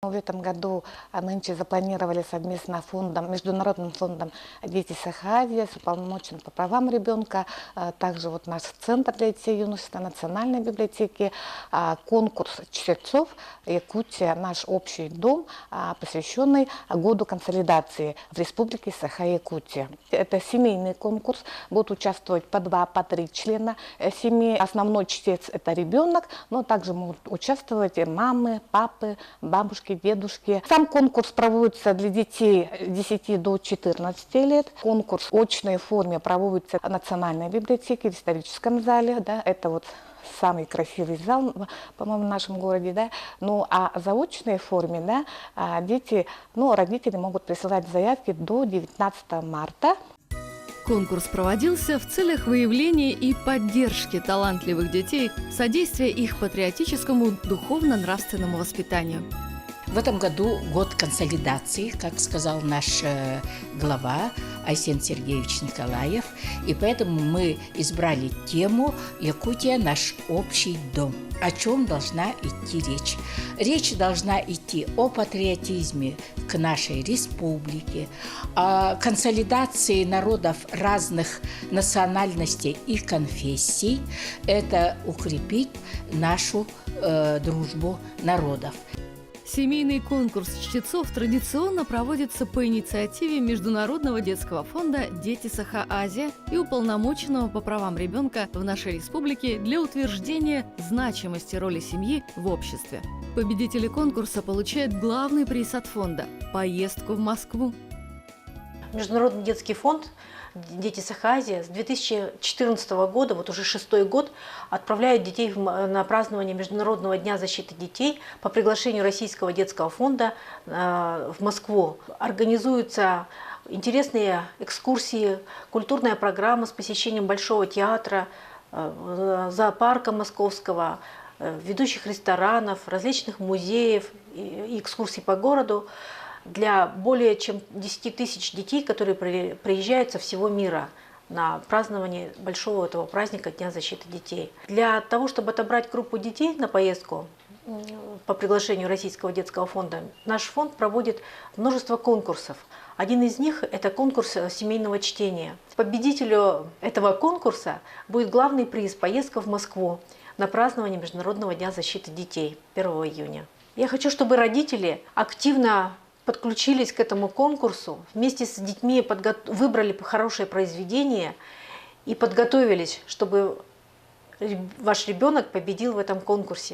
В этом году нынче запланировали совместно Международным фондом «Дети Саха-Азия» с уполномоченным по правам ребенка, также вот наш Центр для детей и юношества Национальной библиотеки, конкурс чтецов Якутия, наш общий дом, посвященный году консолидации в Республике Саха-Якутия. Это семейный конкурс, будут участвовать по 2, по 3 члена семьи. Основной чтец – это ребенок, но также могут участвовать и мамы, папы, бабушки, дедушки. Сам конкурс проводится для детей 10 до 14 лет. Конкурс в очной форме проводится в Национальной библиотеке, в историческом зале. Да, это вот самый красивый зал, по-моему, в нашем городе. Да. Ну, а в заочной форме, да, родители могут присылать заявки до 19 марта. Конкурс проводился в целях выявления и поддержки талантливых детей, содействия их патриотическому духовно-нравственному воспитанию. В этом году год консолидации, как сказал наш глава Айсен Сергеевич Николаев, и поэтому мы избрали тему «Якутия – наш общий дом». О чем должна идти речь? Речь должна идти о патриотизме к нашей республике, о консолидации народов разных национальностей и конфессий. Это укрепить нашу дружбу народов. Семейный конкурс чтецов традиционно проводится по инициативе Международного детского фонда «Дети Саха-Азия» и уполномоченного по правам ребенка в нашей республике для утверждения значимости роли семьи в обществе. Победители конкурса получают главный приз от фонда – поездку в Москву. Международный детский фонд «Дети Саха-Азия» с 2014 года, вот уже 6-й год, отправляет детей на празднование Международного дня защиты детей по приглашению Российского детского фонда в Москву. Организуются интересные экскурсии, культурная программа с посещением Большого театра, зоопарка московского, ведущих ресторанов, различных музеев и экскурсий по городу для более чем 10 тысяч детей, которые приезжают со всего мира на празднование большого этого праздника Дня защиты детей. Для того, чтобы отобрать группу детей на поездку по приглашению Российского детского фонда, наш фонд проводит множество конкурсов. Один из них – это конкурс семейного чтения. Победителю этого конкурса будет главный приз – поездка в Москву на празднование Международного дня защиты детей 1 июня. Я хочу, чтобы родители активно подключились к этому конкурсу, вместе с детьми выбрали хорошее произведение и подготовились, чтобы ваш ребенок победил в этом конкурсе.